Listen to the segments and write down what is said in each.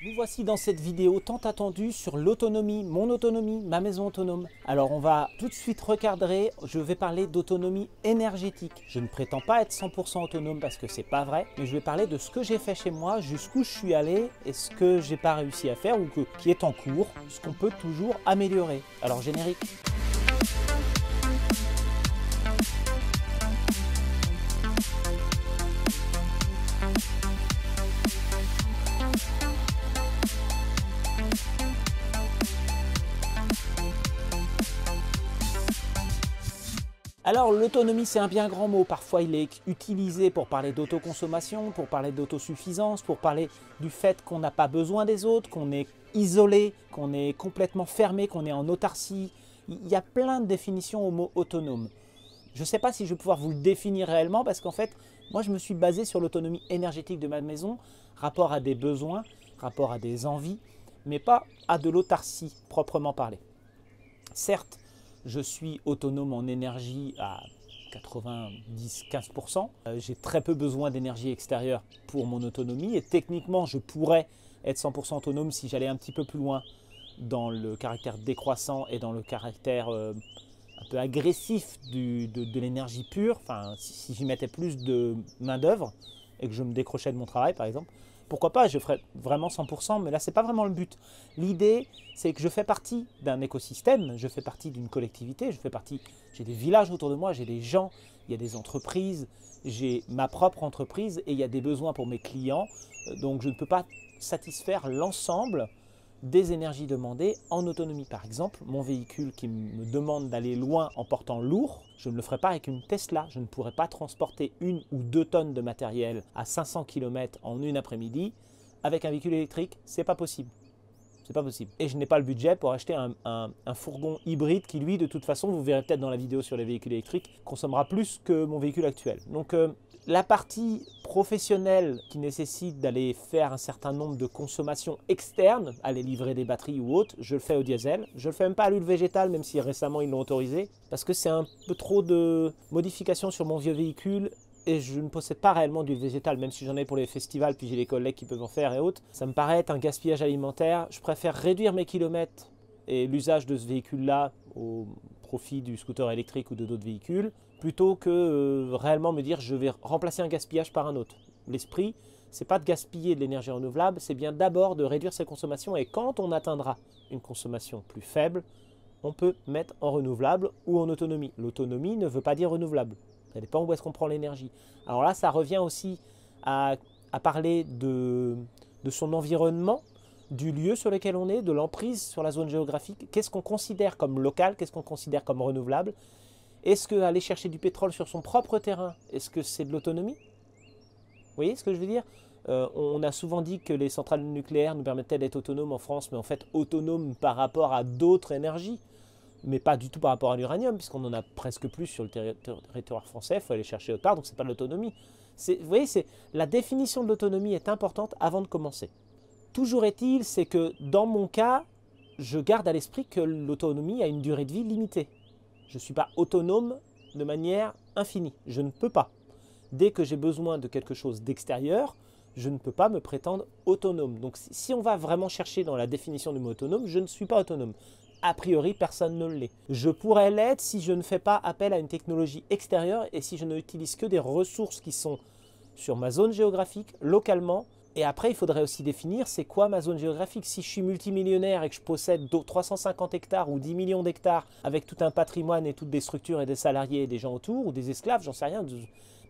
Nous voici dans cette vidéo tant attendue sur l'autonomie, mon autonomie, ma maison autonome. Alors on va tout de suite recadrer, je vais parler d'autonomie énergétique. Je ne prétends pas être 100% autonome parce que c'est pas vrai, mais je vais parler de ce que j'ai fait chez moi, jusqu'où je suis allé et ce que j'ai pas réussi à faire ou qui est en cours, ce qu'on peut toujours améliorer. Alors générique. Alors l'autonomie c'est un bien grand mot, parfois il est utilisé pour parler d'autoconsommation, pour parler d'autosuffisance, pour parler du fait qu'on n'a pas besoin des autres, qu'on est isolé, qu'on est complètement fermé, qu'on est en autarcie. Il y a plein de définitions au mot autonome. Je ne sais pas si je vais pouvoir vous le définir réellement parce qu'en fait, moi je me suis basé sur l'autonomie énergétique de ma maison, rapport à des besoins, rapport à des envies, mais pas à de l'autarcie proprement parlée. Certes, je suis autonome en énergie à 90-15%. J'ai très peu besoin d'énergie extérieure pour mon autonomie et techniquement, je pourrais être 100% autonome si j'allais un petit peu plus loin dans le caractère décroissant et dans le caractère un peu agressif de l'énergie pure. Enfin, si j'y mettais plus de main-d'œuvre et que je me décrochais de mon travail, par exemple, pourquoi pas, je ferais vraiment 100%, mais là, ce n'est pas vraiment le but. L'idée, c'est que je fais partie d'un écosystème, je fais partie d'une collectivité, j'ai des villages autour de moi, j'ai des gens, il y a des entreprises, j'ai ma propre entreprise et il y a des besoins pour mes clients. Donc, je ne peux pas satisfaire l'ensemble des énergies demandées en autonomie. Par exemple, mon véhicule qui me demande d'aller loin en portant lourd, je ne le ferai pas avec une Tesla. Je ne pourrai pas transporter 1 ou 2 tonnes de matériel à 500 km en une après-midi. Avec un véhicule électrique, c'est pas possible. C'est pas possible. Et je n'ai pas le budget pour acheter un fourgon hybride qui, lui, de toute façon, vous verrez peut-être dans la vidéo sur les véhicules électriques, consommera plus que mon véhicule actuel. Donc, la partie professionnelle qui nécessite d'aller faire un certain nombre de consommations externes, aller livrer des batteries ou autres, je le fais au diesel. Je ne le fais même pas à l'huile végétale, même si récemment ils l'ont autorisé, parce que c'est un peu trop de modifications sur mon vieux véhicule et je ne possède pas réellement d'huile végétale, même si j'en ai pour les festivals, puis j'ai des collègues qui peuvent en faire et autres. Ça me paraît être un gaspillage alimentaire. Je préfère réduire mes kilomètres et l'usage de ce véhicule-là au profit du scooter électrique ou de d'autres véhicules, plutôt que réellement me dire je vais remplacer un gaspillage par un autre. L'esprit, c'est pas de gaspiller de l'énergie renouvelable, c'est bien d'abord de réduire ses consommations et quand on atteindra une consommation plus faible, on peut mettre en renouvelable ou en autonomie. L'autonomie ne veut pas dire renouvelable. Ça dépend où est-ce qu'on prend l'énergie. Alors là, ça revient aussi à parler de son environnement, du lieu sur lequel on est, de l'emprise sur la zone géographique. Qu'est-ce qu'on considère comme local, qu'est-ce qu'on considère comme renouvelable? Est-ce qu'aller chercher du pétrole sur son propre terrain, est-ce que c'est de l'autonomie? Vous voyez ce que je veux dire? On a souvent dit que les centrales nucléaires nous permettaient d'être autonomes en France, mais en fait autonomes par rapport à d'autres énergies, mais pas du tout par rapport à l'uranium, puisqu'on en a presque plus sur le territoire français, il faut aller chercher autre part, donc ce n'est pas de l'autonomie. Vous voyez, la définition de l'autonomie est importante avant de commencer. Toujours est-il, c'est que dans mon cas, je garde à l'esprit que l'autonomie a une durée de vie limitée. Je ne suis pas autonome de manière infinie, je ne peux pas. Dès que j'ai besoin de quelque chose d'extérieur, je ne peux pas me prétendre autonome. Donc si on va vraiment chercher dans la définition du mot autonome, je ne suis pas autonome. A priori, personne ne l'est. Je pourrais l'être si je ne fais pas appel à une technologie extérieure et si je n'utilise que des ressources qui sont sur ma zone géographique, localement. Et après, il faudrait aussi définir c'est quoi ma zone géographique. Si je suis multimillionnaire et que je possède 350 hectares ou 10 millions d'hectares avec tout un patrimoine et toutes des structures et des salariés et des gens autour ou des esclaves, j'en sais rien.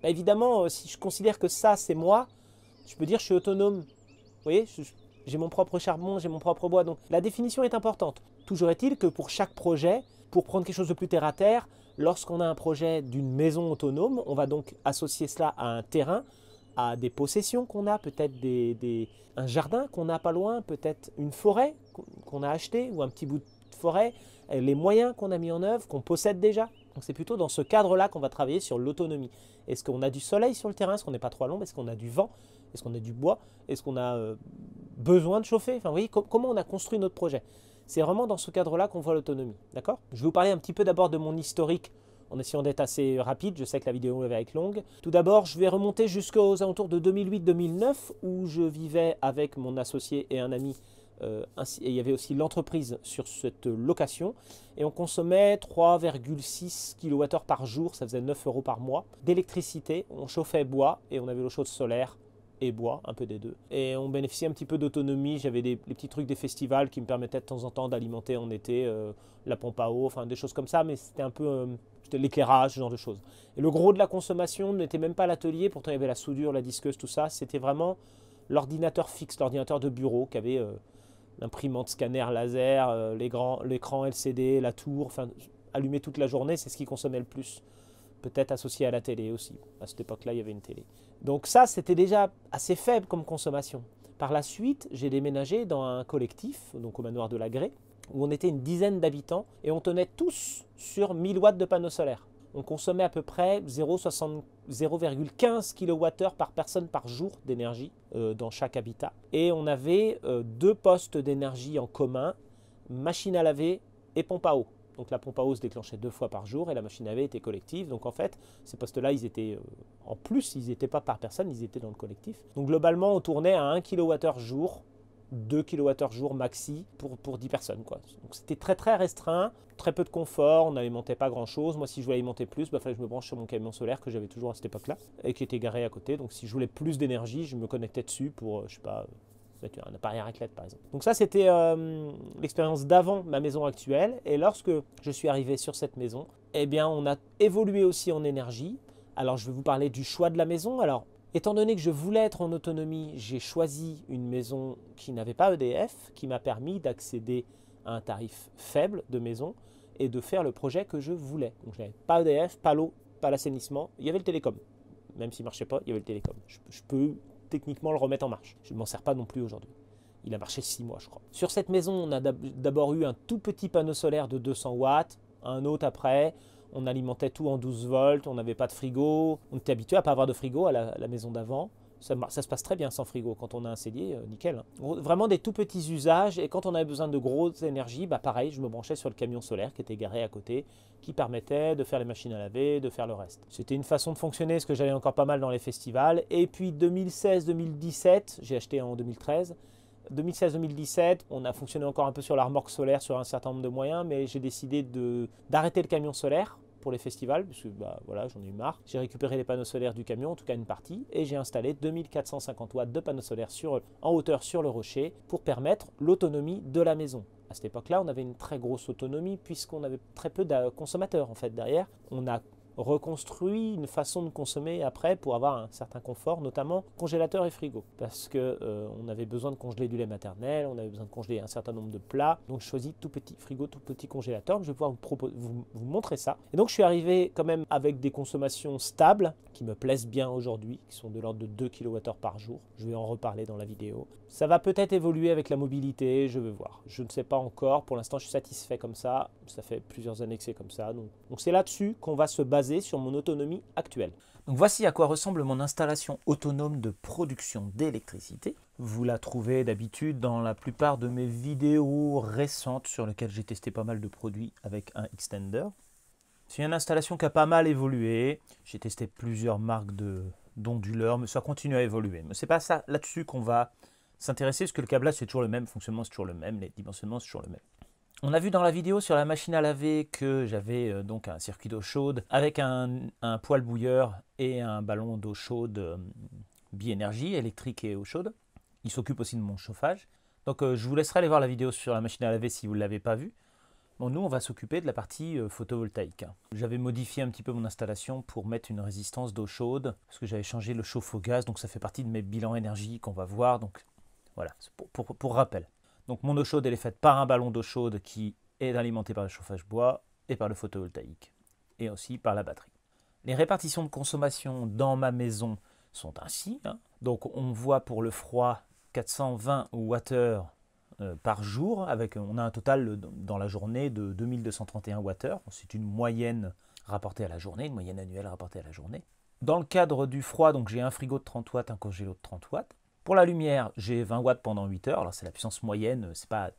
Bah évidemment, si je considère que ça, c'est moi, je peux dire je suis autonome. Vous voyez, j'ai mon propre charbon, j'ai mon propre bois. Donc la définition est importante. Toujours est-il que pour chaque projet, pour prendre quelque chose de plus terre à terre, lorsqu'on a un projet d'une maison autonome, on va donc associer cela à un terrain, à des possessions qu'on a, peut-être un jardin qu'on n'a pas loin, peut-être une forêt qu'on a achetée ou un petit bout de forêt, les moyens qu'on a mis en œuvre, qu'on possède déjà. Donc c'est plutôt dans ce cadre-là qu'on va travailler sur l'autonomie. Est-ce qu'on a du soleil sur le terrain? Est-ce qu'on n'est pas trop à l'ombre? Est-ce qu'on a du vent? Est-ce qu'on a du bois? Est-ce qu'on a besoin de chauffer? Enfin, vous voyez, comment on a construit notre projet? C'est vraiment dans ce cadre-là qu'on voit l'autonomie. D'accord? Je vais vous parler un petit peu d'abord de mon historique en essayant d'être assez rapide. Je sais que la vidéo va être longue. Tout d'abord, je vais remonter jusqu'aux alentours de 2008-2009 où je vivais avec mon associé et un ami. Et il y avait aussi l'entreprise sur cette location. Et on consommait 3,6 kWh par jour, ça faisait 9 euros par mois d'électricité. On chauffait bois et on avait l'eau chaude solaire et bois, un peu des deux. Et on bénéficiait un petit peu d'autonomie. J'avais les petits trucs des festivals qui me permettaient de temps en temps d'alimenter en été la pompe à eau, enfin des choses comme ça, mais c'était un peu c'était l'éclairage, ce genre de choses. Et le gros de la consommation n'était même pas l'atelier, pourtant il y avait la soudure, la disqueuse, tout ça. C'était vraiment l'ordinateur fixe, l'ordinateur de bureau qui avait l'imprimante scanner laser, l'écran LCD, la tour, enfin allumé toute la journée, c'est ce qui consommait le plus. Peut-être associé à la télé aussi. À cette époque-là, il y avait une télé. Donc ça, c'était déjà assez faible comme consommation. Par la suite, j'ai déménagé dans un collectif, donc au manoir de la Grée, où on était une dizaine d'habitants et on tenait tous sur 1000 watts de panneaux solaires. On consommait à peu près 0,15 kWh par personne par jour d'énergie dans chaque habitat. Et on avait 2 postes d'énergie en commun, machine à laver et pompe à eau. Donc la pompe à eau se déclenchait 2 fois par jour et la machine à laver était collective. Donc en fait, ces postes-là, ils étaient en plus, ils n'étaient pas par personne, ils étaient dans le collectif. Donc globalement, on tournait à 1 kWh jour, 2 kWh jour maxi pour 10 personnes, quoi. Donc c'était très très restreint, très peu de confort, on n'alimentait pas grand-chose. Moi, si je voulais alimenter plus, il fallait que je me branche sur mon camion solaire que j'avais toujours à cette époque-là et qui était garé à côté. Donc si je voulais plus d'énergie, je me connectais dessus pour, je sais pas, mettre un appareil à raclette par exemple. Donc ça, c'était l'expérience d'avant ma maison actuelle. Et lorsque je suis arrivé sur cette maison, eh bien on a évolué aussi en énergie. Alors je vais vous parler du choix de la maison. Alors étant donné que je voulais être en autonomie, j'ai choisi une maison qui n'avait pas EDF, qui m'a permis d'accéder à un tarif faible de maison et de faire le projet que je voulais. Donc je n'avais pas EDF, pas l'eau, pas l'assainissement. Il y avait le télécom. Même s'il ne marchait pas, il y avait le télécom. Je peux techniquement le remettre en marche. Je ne m'en sers pas non plus aujourd'hui. Il a marché 6 mois, je crois. Sur cette maison, on a d'abord eu un tout petit panneau solaire de 200 watts, un autre après. On alimentait tout en 12 volts, on n'avait pas de frigo. On était habitué à ne pas avoir de frigo à la maison d'avant. Ça se passe très bien sans frigo. Quand on a un cellier, nickel. Hein. Vraiment des tout petits usages. Et quand on avait besoin de grosses énergies, pareil, je me branchais sur le camion solaire qui était garé à côté, qui permettait de faire les machines à laver, de faire le reste. C'était une façon de fonctionner, parce que j'allais encore pas mal dans les festivals. Et puis 2016-2017, j'ai acheté en 2013. 2016-2017, on a fonctionné encore un peu sur la remorque solaire sur un certain nombre de moyens, mais j'ai décidé d'arrêter le camion solaire pour les festivals, parce que voilà, j'en ai eu marre. J'ai récupéré les panneaux solaires du camion, en tout cas une partie, et j'ai installé 2450 watts de panneaux solaires en hauteur sur le rocher pour permettre l'autonomie de la maison. À cette époque-là, on avait une très grosse autonomie puisqu'on avait très peu de consommateurs en fait derrière. On a reconstruit une façon de consommer après pour avoir un certain confort, notamment congélateur et frigo, parce que on avait besoin de congeler du lait maternel, on avait besoin de congeler un certain nombre de plats, donc je choisis tout petit frigo, tout petit congélateur. Je vais pouvoir vous montrer ça. Et donc je suis arrivé quand même avec des consommations stables qui me plaisent bien aujourd'hui, qui sont de l'ordre de 2 kWh par jour. Je vais en reparler dans la vidéo. Ça va peut-être évoluer avec la mobilité, je vais voir. Je ne sais pas encore, pour l'instant je suis satisfait comme ça fait plusieurs années que c'est comme ça, donc c'est là-dessus qu'on va se baser sur mon autonomie actuelle. Donc voici à quoi ressemble mon installation autonome de production d'électricité. Vous la trouvez d'habitude dans la plupart de mes vidéos récentes sur lesquelles j'ai testé pas mal de produits avec un extender. C'est une installation qui a pas mal évolué. J'ai testé plusieurs marques d'onduleurs, mais ça continue à évoluer. Mais c'est pas ça là-dessus qu'on va s'intéresser, parce que le câblage c'est toujours le même, le fonctionnement c'est toujours le même, les dimensionnements c'est toujours le même. On a vu dans la vidéo sur la machine à laver que j'avais donc un circuit d'eau chaude avec un poêle bouilleur et un ballon d'eau chaude bi-énergie, électrique et eau chaude. Il s'occupe aussi de mon chauffage. Donc je vous laisserai aller voir la vidéo sur la machine à laver si vous ne l'avez pas vue. Bon, nous, on va s'occuper de la partie photovoltaïque. J'avais modifié un petit peu mon installation pour mettre une résistance d'eau chaude, parce que j'avais changé le chauffe-eau gaz, donc ça fait partie de mes bilans énergie qu'on va voir. Donc voilà, pour rappel. Donc mon eau chaude, elle est faite par un ballon d'eau chaude qui est alimenté par le chauffage bois et par le photovoltaïque, et aussi par la batterie. Les répartitions de consommation dans ma maison sont ainsi. Donc on voit pour le froid 420 Wh par jour, on a un total dans la journée de 2231 Wh. C'est une moyenne rapportée à la journée, une moyenne annuelle rapportée à la journée. Dans le cadre du froid, donc j'ai un frigo de 30 watts, un congélo de 30 watts. Pour la lumière, j'ai 20 watts pendant 8 heures. Alors c'est la puissance moyenne, c'est pas,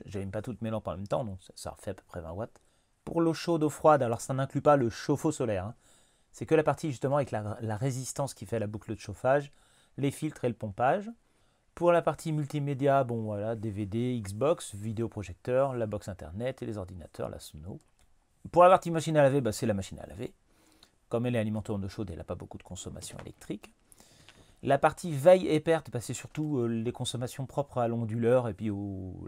j'allume pas toutes mes lampes en même temps, donc ça refait à peu près 20 watts. Pour l'eau chaude, eau froide, alors ça n'inclut pas le chauffe-eau solaire, hein. C'est que la partie justement avec la résistance qui fait la boucle de chauffage, les filtres et le pompage. Pour la partie multimédia, bon voilà, DVD, Xbox, vidéoprojecteur, la box internet et les ordinateurs, la sono. Pour la partie machine à laver, bah, c'est la machine à laver. Comme elle est alimentée en eau chaude, elle n'a pas beaucoup de consommation électrique. La partie veille et perte, bah, c'est surtout les consommations propres à l'onduleur et puis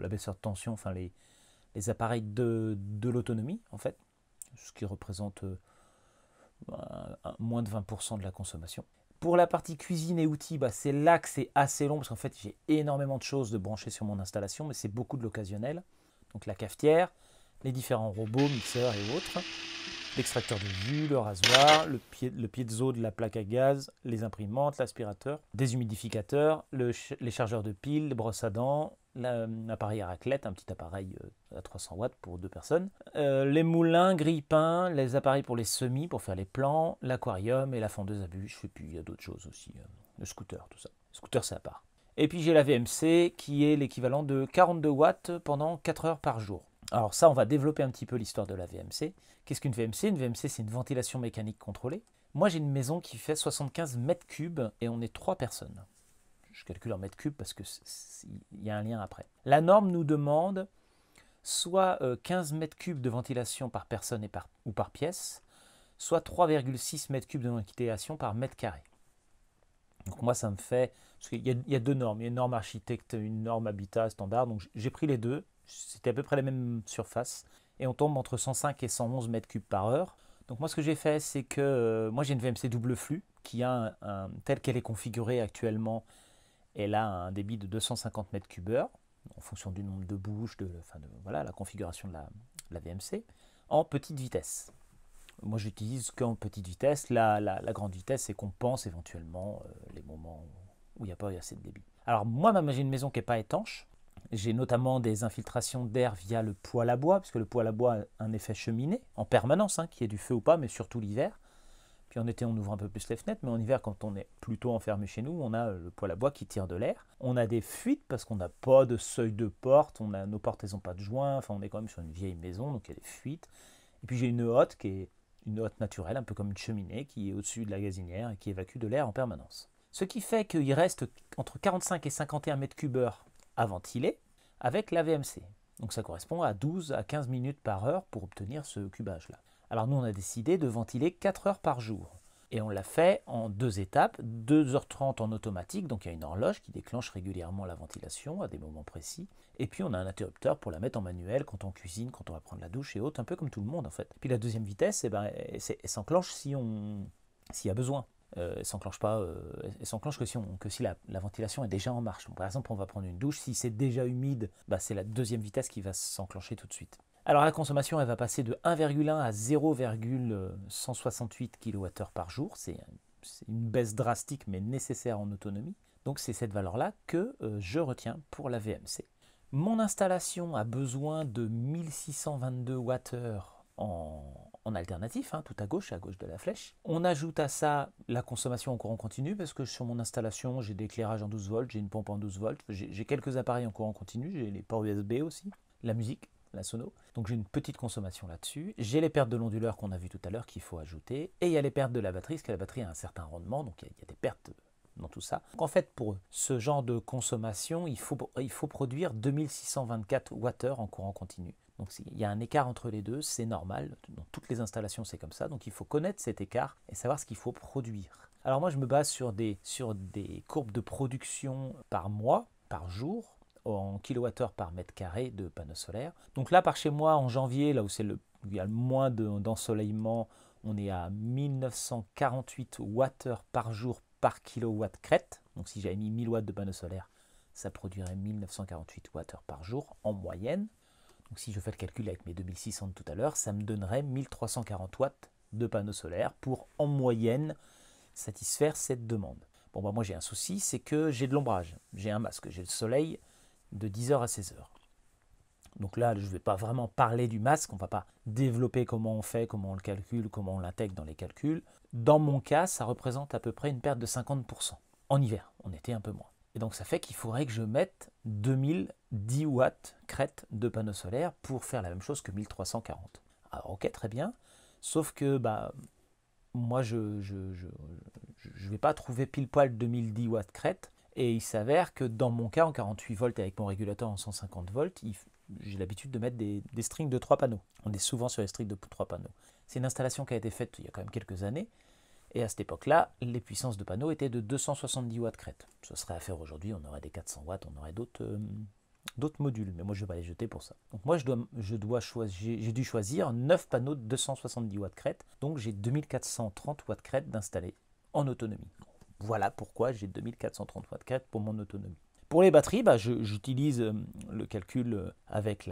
la baisseur de tension, enfin les appareils de l'autonomie en fait, ce qui représente moins de 20% de la consommation. Pour la partie cuisine et outils, bah, c'est là que c'est assez long parce qu'en fait j'ai énormément de choses de brancher sur mon installation, mais c'est beaucoup de l'occasionnel. Donc la cafetière, les différents robots, mixeurs et autres, l'extracteur de jus, le rasoir, le piezo de la plaque à gaz, les imprimantes, l'aspirateur, des humidificateurs, les chargeurs de piles, les brosses à dents, l'appareil à raclette, un petit appareil à 300 watts pour 2 personnes, les moulins, grille-pains, les appareils pour les semis, pour faire les plants, l'aquarium et la fondeuse à bûches, et puis il y a d'autres choses aussi, le scooter, tout ça. Le scooter c'est à part. Et puis j'ai la VMC qui est l'équivalent de 42 watts pendant 4 heures par jour. Alors ça, on va développer un petit peu l'histoire de la VMC. Qu'est-ce qu'une VMC? Une VMC, c'est une ventilation mécanique contrôlée. Moi, j'ai une maison qui fait 75 mètres cubes et on est 3 personnes. Je calcule en mètres cubes parce qu'il y a un lien après. La norme nous demande soit 15 mètres cubes de ventilation par personne ou par pièce, soit 3,6 mètres cubes de ventilation par mètre carré. Donc moi, ça me fait... Parce qu'il y a deux normes. Il y a une norme architecte, une norme habitat standard. Donc j'ai pris les deux. C'était à peu près la même surface. Et on tombe entre 105 et 111 mètres cubes par heure. Donc moi, ce que j'ai fait, c'est que moi, j'ai une VMC double flux qui a telle qu'elle est configurée actuellement. Elle a un débit de 250 mètres cubes heure, en fonction du nombre de bouches, voilà, la configuration de la VMC, en petite vitesse. Moi, j'utilise qu'en petite vitesse. La grande vitesse, c'est qu'on pense éventuellement les moments où il n'y a pas assez de débit. Alors moi, j'ai une maison qui n'est pas étanche. J'ai notamment des infiltrations d'air via le poêle à bois, parce que le poêle à bois a un effet cheminée en permanence, qu'il y ait du feu ou pas, mais surtout l'hiver. Puis en été, on ouvre un peu plus les fenêtres, mais en hiver, quand on est plutôt enfermé chez nous, on a le poêle à bois qui tire de l'air. On a des fuites parce qu'on n'a pas de seuil de porte, nos portes, elles n'ont pas de joint, enfin on est quand même sur une vieille maison, donc il y a des fuites. Et puis j'ai une hotte qui est une hotte naturelle, un peu comme une cheminée, qui est au-dessus de la gazinière et qui évacue de l'air en permanence. Ce qui fait qu'il reste entre 45 et 51 mètres cubes heure à ventiler avec la VMC. Donc ça correspond à 12 à 15 minutes par heure pour obtenir ce cubage-là. Alors nous, on a décidé de ventiler 4 heures par jour. Et on l'a fait en 2 étapes, 2h30 en automatique, donc il y a une horloge qui déclenche régulièrement la ventilation à des moments précis. Et puis on a un interrupteur pour la mettre en manuel quand on cuisine, quand on va prendre la douche et autres, un peu comme tout le monde en fait. Puis la deuxième vitesse, elle s'enclenche s'il y a besoin. Elle s'enclenche que si la ventilation est déjà en marche. Donc, par exemple, on va prendre une douche, si c'est déjà humide, c'est la deuxième vitesse qui va s'enclencher tout de suite. Alors la consommation, elle va passer de 1,1 à 0,168 kWh par jour. C'est une baisse drastique mais nécessaire en autonomie. Donc c'est cette valeur-là que je retiens pour la VMC. Mon installation a besoin de 1622 Wh en alternatif, tout à gauche de la flèche. On ajoute à ça la consommation en courant continu parce que sur mon installation, j'ai de l'éclairage en 12 volts, j'ai une pompe en 12 volts, j'ai quelques appareils en courant continu, j'ai les ports USB aussi, la musique, la sono. Donc j'ai une petite consommation là-dessus. J'ai les pertes de l'onduleur qu'on a vu tout à l'heure qu'il faut ajouter. Et il y a les pertes de la batterie, parce que la batterie a un certain rendement, donc il y a des pertes dans tout ça. Donc en fait, pour ce genre de consommation, il faut produire 2624 Wh en courant continu. Donc il y a un écart entre les deux, c'est normal. Dans toutes les installations, c'est comme ça. Donc il faut connaître cet écart et savoir ce qu'il faut produire. Alors moi, je me base sur des courbes de production par mois, par jour, en kWh par mètre carré de panneaux solaires. Donc là, par chez moi, en janvier, là où il y a le moins d'ensoleillement, on est à 1948 Wh par jour par kilowatt crête. Donc si j'avais mis 1000 watts de panneaux solaires, ça produirait 1948 Wh par jour en moyenne. Donc si je fais le calcul avec mes 2600 de tout à l'heure, ça me donnerait 1340 watts de panneaux solaires pour en moyenne satisfaire cette demande. Bon, moi j'ai un souci, c'est que j'ai de l'ombrage, j'ai un masque, j'ai le soleil de 10h à 16h. Donc là, je ne vais pas vraiment parler du masque, on ne va pas développer comment on fait, comment on le calcule, comment on l'intègre dans les calculs. Dans mon cas, ça représente à peu près une perte de 50%. En hiver, en été un peu moins. Et donc ça fait qu'il faudrait que je mette 2010 watts crête de panneaux solaires pour faire la même chose que 1340. Alors, ok, très bien. Sauf que bah, moi, je ne vais pas trouver pile poil 2010 watts crête. Et il s'avère que dans mon cas, en 48 volts avec mon régulateur en 150 volts, j'ai l'habitude de mettre des strings de 3 panneaux. On est souvent sur les strings de 3 panneaux. C'est une installation qui a été faite il y a quand même quelques années. Et à cette époque-là, les puissances de panneaux étaient de 270 watts crête. Ce serait à faire aujourd'hui, on aurait des 400 watts, on aurait d'autres modules. Mais moi, je ne vais pas les jeter pour ça. Donc moi, j'ai dû choisir 9 panneaux de 270 watts crête. Donc j'ai 2430 watts crête d'installer en autonomie. Voilà pourquoi j'ai 2430 watts crête pour mon autonomie. Pour les batteries, bah, j'utilise le calcul avec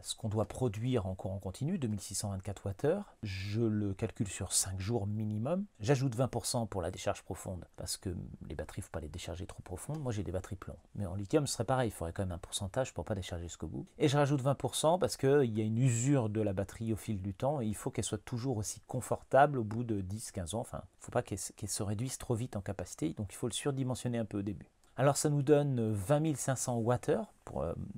ce qu'on doit produire en courant continu, 2624 Wh. Je le calcule sur 5 jours minimum. J'ajoute 20% pour la décharge profonde, parce que les batteries, il ne faut pas les décharger trop profondes. Moi, j'ai des batteries plomb. Mais en lithium, ce serait pareil, il faudrait quand même un pourcentage pour ne pas décharger jusqu'au bout. Et je rajoute 20% parce qu'il y a une usure de la batterie au fil du temps, et il faut qu'elle soit toujours aussi confortable au bout de 10-15 ans. Enfin, il ne faut pas qu'elle se réduise trop vite en capacité, donc il faut le surdimensionner un peu au début. Alors ça nous donne 20 500 Wh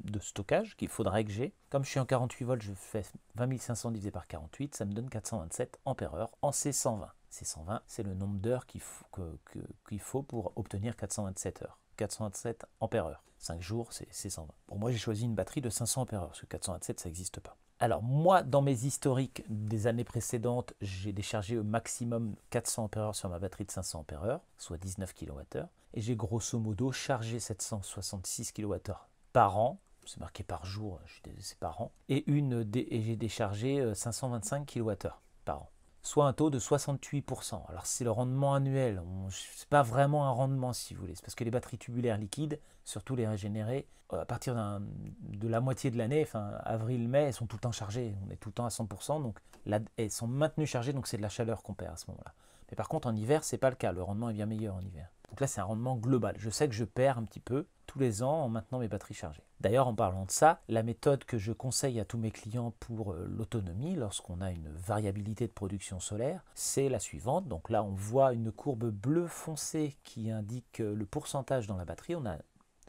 de stockage qu'il faudrait que j'ai. Comme je suis en 48 volts, je fais 20 500 divisé par 48, ça me donne 427 ampères-heure en C120. C120, c'est le nombre d'heures qu'il faut pour obtenir 427 heures. 427 ampères-heure. 5 jours, c'est C120. Pour moi, j'ai choisi une batterie de 500 ampères-heure, parce que 427, ça n'existe pas. Alors moi, dans mes historiques des années précédentes, j'ai déchargé au maximum 400 ampères-heure sur ma batterie de 500 ampères-heure, soit 19 kWh. Et j'ai grosso modo chargé 766 kWh par an, c'est marqué par jour, c'est par an, et j'ai déchargé 525 kWh par an, soit un taux de 68%. Alors c'est le rendement annuel, c'est pas vraiment un rendement si vous voulez, c'est parce que les batteries tubulaires liquides, surtout les régénérées, à partir de la moitié de l'année, enfin avril-mai, elles sont tout le temps chargées, on est tout le temps à 100%, donc là, elles sont maintenues chargées, donc c'est de la chaleur qu'on perd à ce moment-là. Mais par contre en hiver, c'est pas le cas, le rendement est bien meilleur en hiver. Donc là, c'est un rendement global. Je sais que je perds un petit peu tous les ans en maintenant mes batteries chargées. D'ailleurs, en parlant de ça, la méthode que je conseille à tous mes clients pour l'autonomie, lorsqu'on a une variabilité de production solaire, c'est la suivante. Donc là, on voit une courbe bleu foncé qui indique le pourcentage dans la batterie.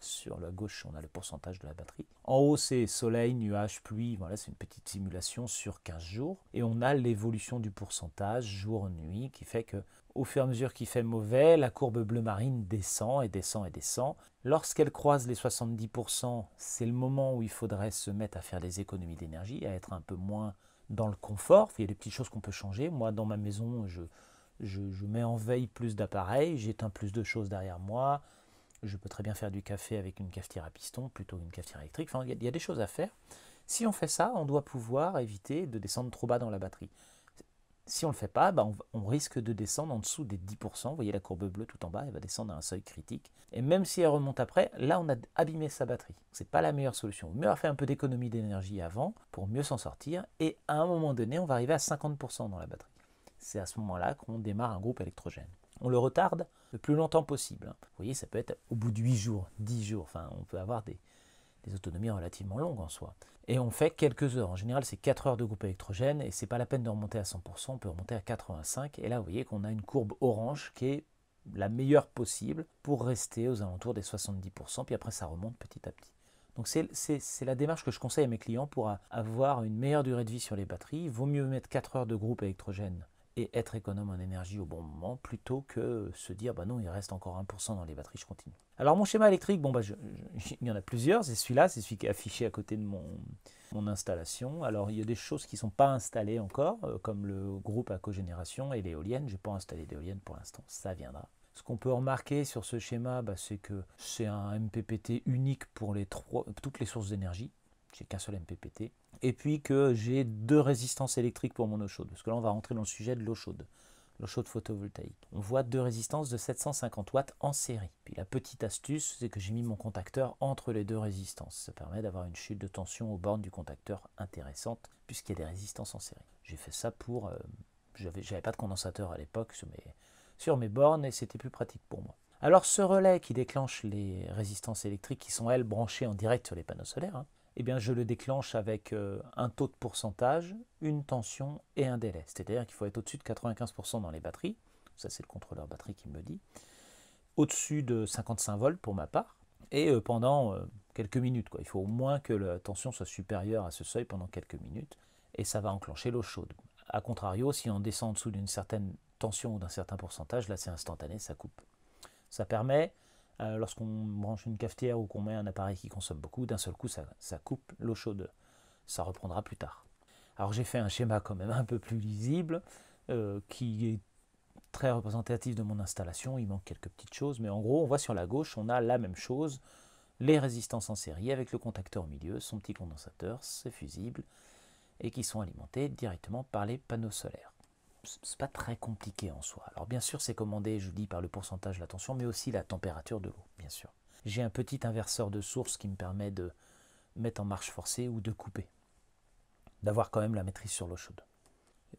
Sur la gauche, on a le pourcentage de la batterie. En haut, c'est soleil, nuages, pluie. Voilà, c'est une petite simulation sur 15 jours. Et on a l'évolution du pourcentage jour-nuit qui fait que, au fur et à mesure qu'il fait mauvais, la courbe bleu marine descend et descend et descend. Lorsqu'elle croise les 70%, c'est le moment où il faudrait se mettre à faire des économies d'énergie, à être un peu moins dans le confort. Il y a des petites choses qu'on peut changer. Moi, dans ma maison, je mets en veille plus d'appareils, j'éteins plus de choses derrière moi. Je peux très bien faire du café avec une cafetière à piston plutôt qu'une cafetière électrique. Enfin, il y a des choses à faire. Si on fait ça, on doit pouvoir éviter de descendre trop bas dans la batterie. Si on ne le fait pas, on risque de descendre en dessous des 10%. Vous voyez la courbe bleue tout en bas, elle va descendre à un seuil critique. Et même si elle remonte après, là on a abîmé sa batterie. Ce n'est pas la meilleure solution. Il vaut mieux faire un peu d'économie d'énergie avant pour mieux s'en sortir. Et à un moment donné, on va arriver à 50% dans la batterie. C'est à ce moment-là qu'on démarre un groupe électrogène. On le retarde le plus longtemps possible. Vous voyez, ça peut être au bout de 8 jours, 10 jours. Enfin, on peut avoir des autonomies relativement longues en soi. Et on fait quelques heures. En général, c'est 4 heures de groupe électrogène et c'est pas la peine de remonter à 100%. On peut remonter à 85. Et là, vous voyez qu'on a une courbe orange qui est la meilleure possible pour rester aux alentours des 70%. Puis après, ça remonte petit à petit. Donc c'est la démarche que je conseille à mes clients pour avoir une meilleure durée de vie sur les batteries. Il vaut mieux mettre 4 heures de groupe électrogène et être économe en énergie au bon moment, plutôt que se dire bah non, il reste encore 1% dans les batteries, je continue. Alors mon schéma électrique, il y en a plusieurs, c'est celui-là, c'est celui qui est affiché à côté de mon installation. Alors il y a des choses qui ne sont pas installées encore, comme le groupe à cogénération et l'éolienne. Je n'ai pas installé d'éolienne pour l'instant, ça viendra. Ce qu'on peut remarquer sur ce schéma, c'est que c'est un MPPT unique pour toutes les sources d'énergie. J'ai qu'un seul MPPT. Et puis que j'ai 2 résistances électriques pour mon eau chaude. Parce que là, on va rentrer dans le sujet de l'eau chaude photovoltaïque. On voit 2 résistances de 750 watts en série. Puis la petite astuce, c'est que j'ai mis mon contacteur entre les 2 résistances. Ça permet d'avoir une chute de tension aux bornes du contacteur intéressante, puisqu'il y a des résistances en série. J'ai fait ça pour... j'avais pas de condensateur à l'époque sur mes bornes, et c'était plus pratique pour moi. Alors ce relais qui déclenche les résistances électriques, qui sont elles branchées en direct sur les panneaux solaires, eh bien, je le déclenche avec un taux de pourcentage, une tension et un délai. C'est-à-dire qu'il faut être au-dessus de 95% dans les batteries. Ça, c'est le contrôleur batterie qui me le dit. Au-dessus de 55 volts pour ma part. Et pendant quelques minutes. Il faut au moins que la tension soit supérieure à ce seuil pendant quelques minutes. et ça va enclencher l'eau chaude. A contrario, si on descend en dessous d'une certaine tension ou d'un certain pourcentage, là c'est instantané, ça coupe. Ça permet, lorsqu'on branche une cafetière ou qu'on met un appareil qui consomme beaucoup, d'un seul coup ça coupe l'eau chaude. Ça reprendra plus tard. Alors j'ai fait un schéma quand même un peu plus lisible, qui est très représentatif de mon installation. Il manque quelques petites choses, mais en gros on voit sur la gauche, on a la même chose, les résistances en série avec le contacteur au milieu, son petit condensateur, c'est fusible, et qui sont alimentés directement par les panneaux solaires. C'est pas très compliqué en soi. Alors bien sûr c'est commandé, je dis, par le pourcentage de la tension, mais aussi la température de l'eau, bien sûr. J'ai un petit inverseur de source qui me permet de mettre en marche forcée ou de couper, d'avoir quand même la maîtrise sur l'eau chaude.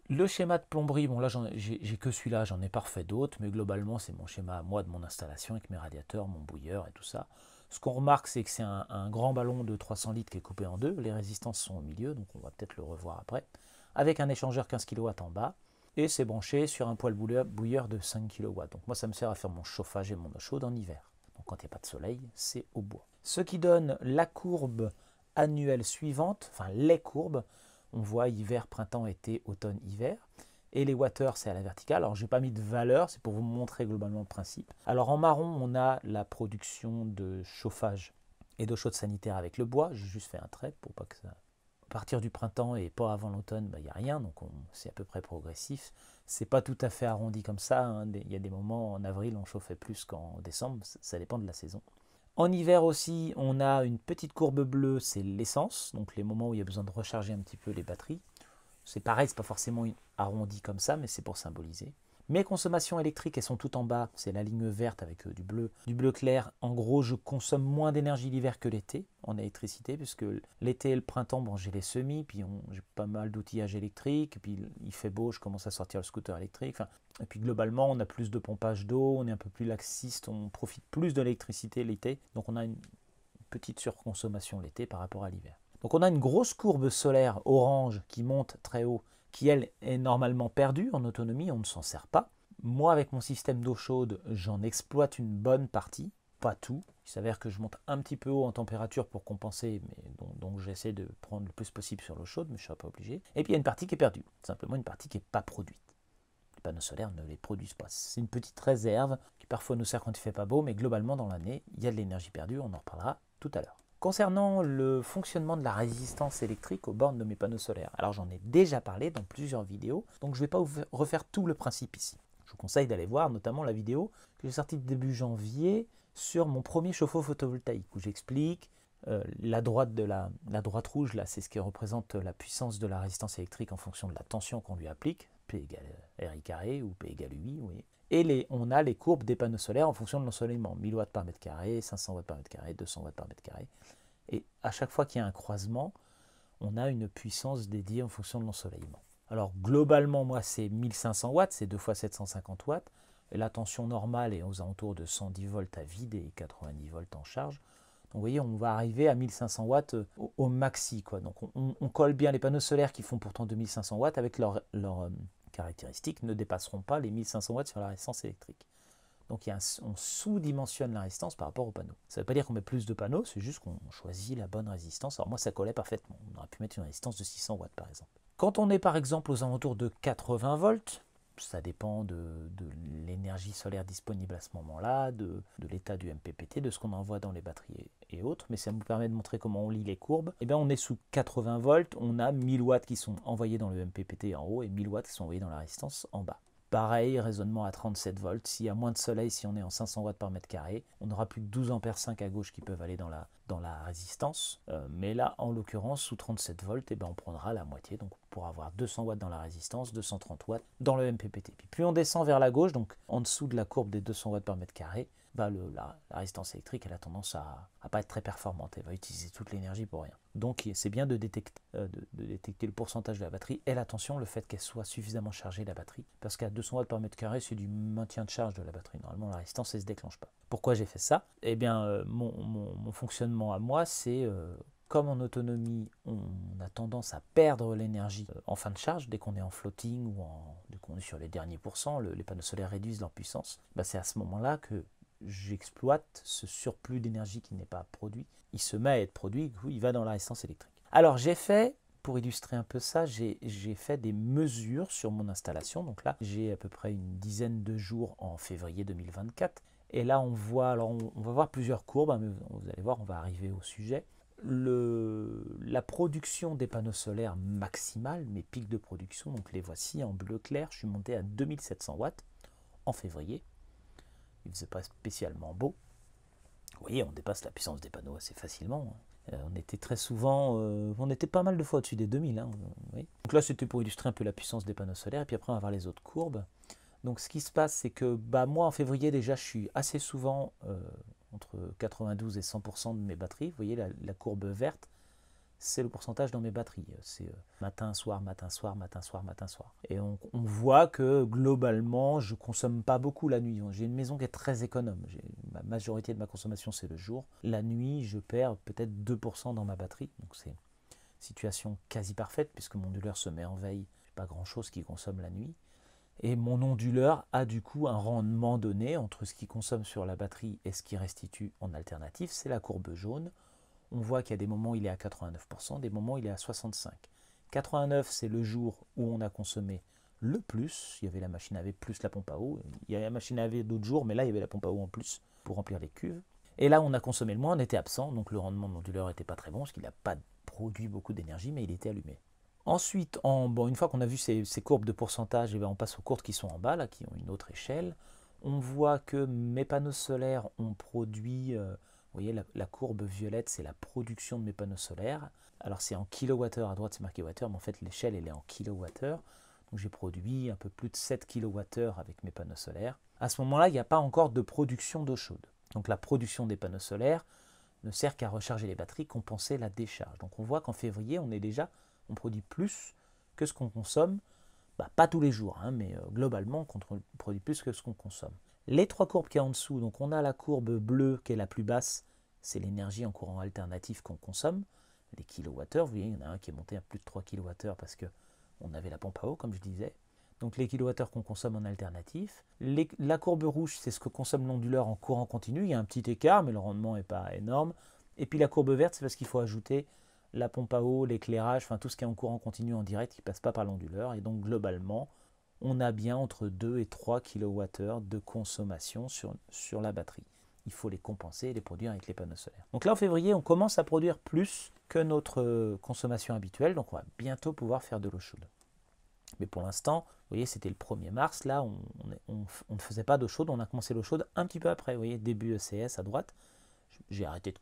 Le schéma de plomberie, bon là j'ai que celui-là, j'en ai pas refait d'autres, mais globalement c'est mon schéma à moi de mon installation avec mes radiateurs, mon bouilleur et tout ça. Ce qu'on remarque, c'est que c'est un grand ballon de 300 litres qui est coupé en deux, les résistances sont au milieu, donc on va peut-être le revoir après, avec un échangeur 15 kW en bas, et c'est branché sur un poêle bouilleur de 5 kW. Donc moi ça me sert à faire mon chauffage et mon eau chaude en hiver. Donc quand il n'y a pas de soleil, c'est au bois. Ce qui donne la courbe annuelle suivante, enfin les courbes, on voit hiver, printemps, été, automne, hiver. Et les watters, c'est à la verticale. Alors, je n'ai pas mis de valeur, c'est pour vous montrer globalement le principe. Alors, en marron, on a la production de chauffage et d'eau chaude sanitaire avec le bois. J'ai juste fait un trait pour pas que ça... À partir du printemps et pas avant l'automne, il n'y a rien, donc c'est à peu près progressif. C'est pas tout à fait arrondi comme ça, hein. Il y a des moments, en avril, on chauffait plus qu'en décembre, ça dépend de la saison. En hiver aussi, on a une petite courbe bleue, c'est l'essence, donc les moments où il y a besoin de recharger un petit peu les batteries. C'est pareil, c'est pas forcément arrondi comme ça, mais c'est pour symboliser. Mes consommations électriques, elles sont toutes en bas, c'est la ligne verte avec du bleu clair. En gros, je consomme moins d'énergie l'hiver que l'été en électricité, puisque l'été et le printemps, bon, j'ai les semis, puis j'ai pas mal d'outillage électrique, puis il fait beau, je commence à sortir le scooter électrique. Et puis globalement, on a plus de pompage d'eau, on est un peu plus laxiste, on profite plus de l'électricité l'été, donc on a une petite surconsommation l'été par rapport à l'hiver. Donc on a une grosse courbe solaire orange qui monte très haut, qui elle est normalement perdue en autonomie, on ne s'en sert pas. Moi avec mon système d'eau chaude, j'en exploite une bonne partie, pas tout. Il s'avère que je monte un petit peu haut en température pour compenser, mais donc j'essaie de prendre le plus possible sur l'eau chaude, mais je ne serai pas obligé. Et puis il y a une partie qui est perdue, simplement une partie qui n'est pas produite. Les panneaux solaires ne les produisent pas. C'est une petite réserve qui parfois nous sert quand il ne fait pas beau, mais globalement dans l'année, il y a de l'énergie perdue, on en reparlera tout à l'heure. Concernant le fonctionnement de la résistance électrique aux bornes de mes panneaux solaires, alors j'en ai déjà parlé dans plusieurs vidéos, donc je ne vais pas vous refaire tout le principe ici. Je vous conseille d'aller voir notamment la vidéo que j'ai sortie début janvier sur mon premier chauffe-eau photovoltaïque, où j'explique la droite rouge, là, c'est ce qui représente la puissance de la résistance électrique en fonction de la tension qu'on lui applique, P égale RI carré ou P égale UI, oui. Et on a les courbes des panneaux solaires en fonction de l'ensoleillement, 1000 watts par mètre carré, 500 watts par mètre carré, 200 watts par mètre carré. Et à chaque fois qu'il y a un croisement, on a une puissance dédiée en fonction de l'ensoleillement. Alors globalement, moi c'est 1500 watts, c'est 2 fois 750 watts. Et la tension normale est aux alentours de 110 volts à vide et 90 volts en charge. Donc vous voyez, on va arriver à 1500 watts au maxi, quoi. Donc on colle bien les panneaux solaires qui font pourtant 2500 watts avec leur caractéristiques ne dépasseront pas les 1500 watts sur la résistance électrique. Donc on sous-dimensionne la résistance par rapport aux panneaux. Ça ne veut pas dire qu'on met plus de panneaux, c'est juste qu'on choisit la bonne résistance. Alors moi ça collait parfaitement, on aurait pu mettre une résistance de 600 watts par exemple. Quand on est par exemple aux alentours de 80 volts, ça dépend de l'énergie solaire disponible à ce moment-là, de l'état du MPPT, de ce qu'on envoie dans les batteries et autres, mais ça nous permet de montrer comment on lit les courbes. Et bien on est sous 80 volts, on a 1000 watts qui sont envoyés dans le MPPT en haut et 1000 watts qui sont envoyés dans la résistance en bas. Pareil, raisonnement à 37 volts, s'il y a moins de soleil, si on est en 500 watts par mètre carré, on n'aura plus que 12 ampères 5 à gauche qui peuvent aller dans la résistance. Mais là, en l'occurrence, sous 37 volts, eh ben, on prendra la moitié. Donc on pourra avoir 200 watts dans la résistance, 230 watts dans le MPPT. Puis plus on descend vers la gauche, donc en dessous de la courbe des 200 watts par mètre carré, bah la résistance électrique elle a tendance à pas être très performante, elle va utiliser toute l'énergie pour rien. Donc c'est bien de détecter le pourcentage de la batterie et la tension, le fait qu'elle soit suffisamment chargée la batterie, parce qu'à 200 watts par mètre carré c'est du maintien de charge de la batterie, normalement la résistance elle se déclenche pas. Pourquoi j'ai fait ça? Eh bien mon fonctionnement à moi c'est comme en autonomie, on a tendance à perdre l'énergie en fin de charge, dès qu'on est en floating ou dès qu'on est sur les derniers pourcents, les panneaux solaires réduisent leur puissance, bah c'est à ce moment-là que j'exploite ce surplus d'énergie qui n'est pas produit. Il se met à être produit, du coup, il va dans la résistance électrique. Alors j'ai fait pour illustrer un peu ça, j'ai fait des mesures sur mon installation. Donc là, j'ai à peu près une dizaine de jours en février 2024. Et là, on voit, alors on va voir plusieurs courbes, hein, mais vous allez voir, on va arriver au sujet. La production des panneaux solaires maximale, mes pics de production, donc les voici en bleu clair, je suis monté à 2700 watts en février. Il ne faisait pas spécialement beau. Vous voyez, on dépasse la puissance des panneaux assez facilement. On était très souvent, on était pas mal de fois au-dessus des 2000. Hein, oui. Donc là, c'était pour illustrer un peu la puissance des panneaux solaires. Et puis après, on va voir les autres courbes. Donc ce qui se passe, c'est que moi, en février, déjà, je suis assez souvent entre 92 et 100% de mes batteries. Vous voyez, la courbe verte, c'est le pourcentage dans mes batteries. C'est matin, soir, matin, soir, matin, soir, matin, soir. Et on voit que globalement, je ne consomme pas beaucoup la nuit. J'ai une maison qui est très économe. La majorité de ma consommation, c'est le jour. La nuit, je perds peut-être 2% dans ma batterie. Donc c'est une situation quasi parfaite puisque mon onduleur se met en veille. Pas grand-chose qui consomme la nuit. Et mon onduleur a du coup un rendement donné entre ce qu'il consomme sur la batterie et ce qu'il restitue en alternatif. C'est la courbe jaune. On voit qu'il y a des moments où il est à 89%, des moments où il est à 65%. 89, c'est le jour où on a consommé le plus. Il y avait la machine à laver plus la pompe à eau. Il y a la machine à laver d'autres jours, mais là, il y avait la pompe à eau en plus pour remplir les cuves. Et là, on a consommé le moins, on était absent, donc le rendement de l'onduleur n'était pas très bon, parce qu'il n'a pas produit beaucoup d'énergie, mais il était allumé. Ensuite, une fois qu'on a vu ces courbes de pourcentage, on passe aux courbes qui sont en bas, là, qui ont une autre échelle. On voit que mes panneaux solaires ont produit... vous voyez, la courbe violette, c'est la production de mes panneaux solaires. Alors c'est en kilowattheure, à droite c'est marqué wattheure, mais en fait l'échelle elle est en kilowattheure. Donc j'ai produit un peu plus de 7 kilowattheures avec mes panneaux solaires. À ce moment-là, il n'y a pas encore de production d'eau chaude. Donc la production des panneaux solaires ne sert qu'à recharger les batteries, compenser la décharge. Donc on voit qu'en février, on produit plus que ce qu'on consomme. Pas tous les jours, hein, mais globalement, on produit plus que ce qu'on consomme. Les trois courbes qu'il y a en dessous, donc on a la courbe bleue qui est la plus basse, c'est l'énergie en courant alternatif qu'on consomme, les kilowattheures. Vous voyez, il y en a un qui est monté à plus de 3 kilowattheures parce qu'on avait la pompe à eau, comme je disais. Donc les kilowattheures qu'on consomme en alternatif. La courbe rouge, c'est ce que consomme l'onduleur en courant continu. Il y a un petit écart, mais le rendement n'est pas énorme. Et puis la courbe verte, c'est parce qu'il faut ajouter la pompe à eau, l'éclairage, enfin tout ce qui est en courant continu en direct qui ne passe pas par l'onduleur. Et donc globalement, on a bien entre 2 et 3 kWh de consommation sur la batterie. Il faut les compenser et les produire avec les panneaux solaires. Donc là, en février, on commence à produire plus que notre consommation habituelle. Donc on va bientôt pouvoir faire de l'eau chaude. Mais pour l'instant, vous voyez, c'était le 1er mars. Là, on ne faisait pas d'eau chaude. On a commencé l'eau chaude un petit peu après. Vous voyez, début ECS à droite. J'ai arrêté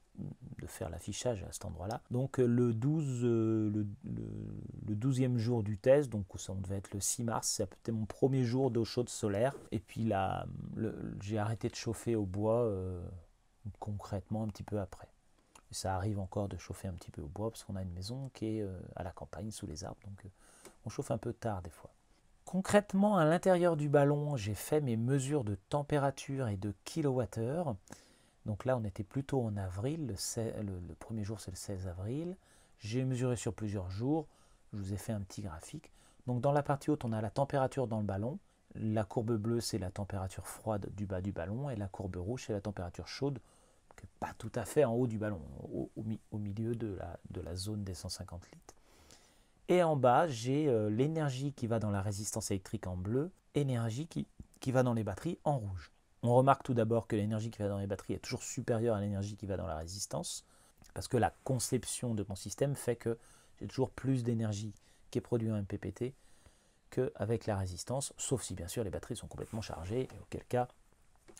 de faire l'affichage à cet endroit-là. Donc le 12e jour du test, donc ça on devait être le 6 mars, c'était mon premier jour d'eau chaude solaire. Et puis là, j'ai arrêté de chauffer au bois concrètement un petit peu après. Et ça arrive encore de chauffer un petit peu au bois parce qu'on a une maison qui est à la campagne, sous les arbres. Donc on chauffe un peu tard des fois. Concrètement, à l'intérieur du ballon, j'ai fait mes mesures de température et de kilowattheure. Donc là, on était plutôt en avril, le premier jour c'est le 16 avril. J'ai mesuré sur plusieurs jours, je vous ai fait un petit graphique. Donc dans la partie haute, on a la température dans le ballon. La courbe bleue, c'est la température froide du bas du ballon. Et la courbe rouge, c'est la température chaude, qui n'est pas tout à fait en haut du ballon, au milieu de la zone des 150 litres. Et en bas, j'ai l'énergie qui va dans la résistance électrique en bleu, énergie qui va dans les batteries en rouge. On remarque tout d'abord que l'énergie qui va dans les batteries est toujours supérieure à l'énergie qui va dans la résistance, parce que la conception de mon système fait que j'ai toujours plus d'énergie qui est produite en MPPT qu'avec la résistance, sauf si bien sûr les batteries sont complètement chargées, et auquel cas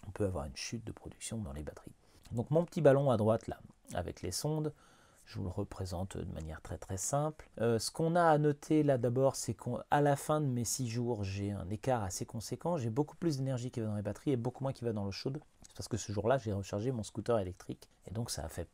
on peut avoir une chute de production dans les batteries. Donc mon petit ballon à droite là, avec les sondes, je vous le représente de manière très très simple. Ce qu'on a à noter là d'abord, c'est qu'à la fin de mes 6 jours, j'ai un écart assez conséquent. J'ai beaucoup plus d'énergie qui va dans les batteries et beaucoup moins qui va dans l'eau chaude. C'est parce que ce jour-là, j'ai rechargé mon scooter électrique. Et donc ça a fait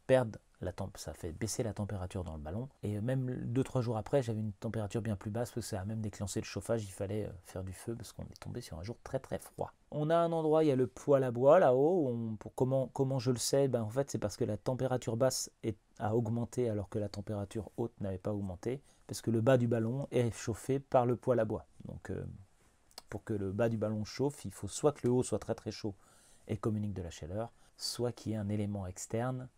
ça a fait baisser la température dans le ballon. Et même 2-3 jours après, j'avais une température bien plus basse parce que ça a même déclenché le chauffage. Il fallait faire du feu parce qu'on est tombé sur un jour très très froid. On a un endroit, il y a le poêle à bois là-haut. Comment je le sais? En fait, c'est parce que la température basse a augmenté alors que la température haute n'avait pas augmenté. Parce que le bas du ballon est chauffé par le poêle à bois. Donc pour que le bas du ballon chauffe, il faut soit que le haut soit très très chaud et communique de la chaleur, soit qu'il y ait un élément externe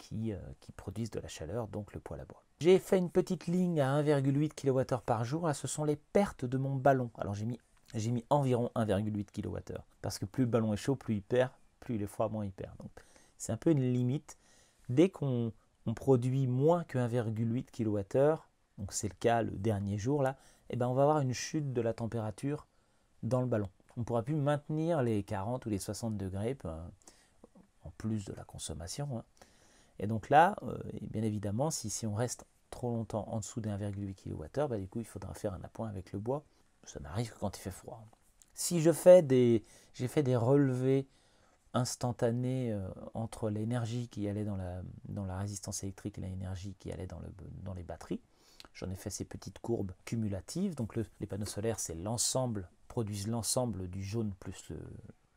qui produisent de la chaleur, donc le poêle à bois. J'ai fait une petite ligne à 1,8 kWh par jour. Là, ce sont les pertes de mon ballon. Alors j'ai mis environ 1,8 kWh. Parce que plus le ballon est chaud, plus il perd, plus il est froid, moins il perd. Donc c'est un peu une limite. Dès qu'on produit moins que 1,8 kWh, donc c'est le cas le dernier jour là, eh ben on va avoir une chute de la température dans le ballon. On ne pourra plus maintenir les 40 ou les 60 degrés en plus de la consommation. Hein. Et donc là, bien évidemment, si on reste trop longtemps en dessous des 1,8 kWh, bah, du coup, il faudra faire un appoint avec le bois. Ça m'arrive quand il fait froid. Si j'ai fait des relevés instantanés entre l'énergie qui allait dans la résistance électrique et l'énergie qui allait dans les batteries, j'en ai fait ces petites courbes cumulatives. Donc les panneaux solaires, c'est l'ensemble, produisent l'ensemble du jaune plus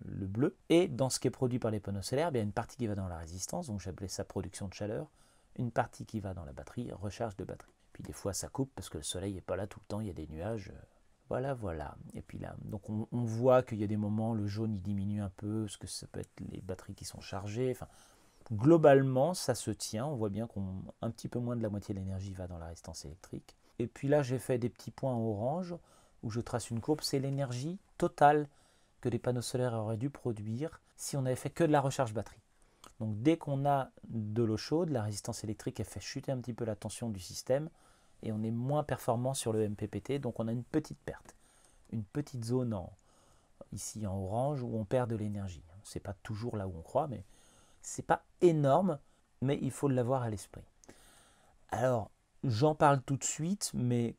le bleu. Et dans ce qui est produit par les panneaux solaires, il y a une partie qui va dans la résistance, donc j'appelais ça production de chaleur, une partie qui va dans la batterie, recharge de batterie. Puis des fois ça coupe parce que le soleil n'est pas là tout le temps, il y a des nuages. Voilà. Et puis là, donc on voit qu'il y a des moments, le jaune il diminue un peu, parce que ça peut être les batteries qui sont chargées. Enfin, globalement, ça se tient. On voit bien qu'un petit peu moins de la moitié de l'énergie va dans la résistance électrique. Et puis là, j'ai fait des petits points en orange où je trace une courbe. C'est l'énergie totale que les panneaux solaires auraient dû produire si on n'avait fait que de la recharge batterie. Donc dès qu'on a de l'eau chaude, la résistance électrique elle fait chuter un petit peu la tension du système et on est moins performant sur le MPPT, donc on a une petite perte. Une petite zone ici en orange où on perd de l'énergie. C'est pas toujours là où on croit, mais c'est pas énorme, mais il faut l'avoir à l'esprit. Alors, j'en parle tout de suite, mais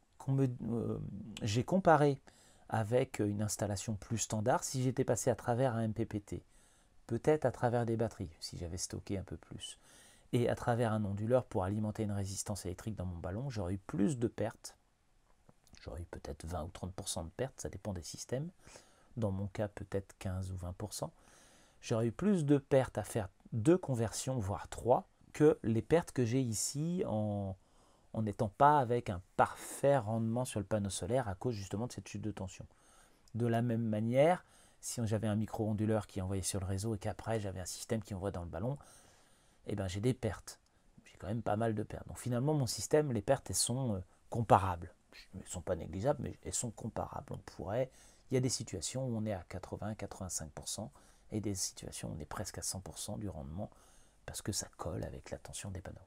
j'ai comparé avec une installation plus standard si j'étais passé à travers un MPPT, peut-être à travers des batteries, si j'avais stocké un peu plus, et à travers un onduleur pour alimenter une résistance électrique dans mon ballon, j'aurais eu plus de pertes. J'aurais eu peut-être 20 ou 30% de pertes, ça dépend des systèmes. Dans mon cas, peut-être 15 ou 20%. J'aurais eu plus de pertes à faire 2 conversions, voire 3, que les pertes que j'ai ici en n'étant pas avec un parfait rendement sur le panneau solaire à cause justement de cette chute de tension. De la même manière, si j'avais un micro-onduleur qui envoyait sur le réseau et qu'après j'avais un système qui envoie dans le ballon, eh ben j'ai des pertes. J'ai quand même pas mal de pertes. Donc finalement, mon système, les pertes, elles sont comparables. Elles ne sont pas négligeables, mais elles sont comparables. Il y a des situations où on est à 80-85% et des situations où on est presque à 100% du rendement parce que ça colle avec la tension des panneaux.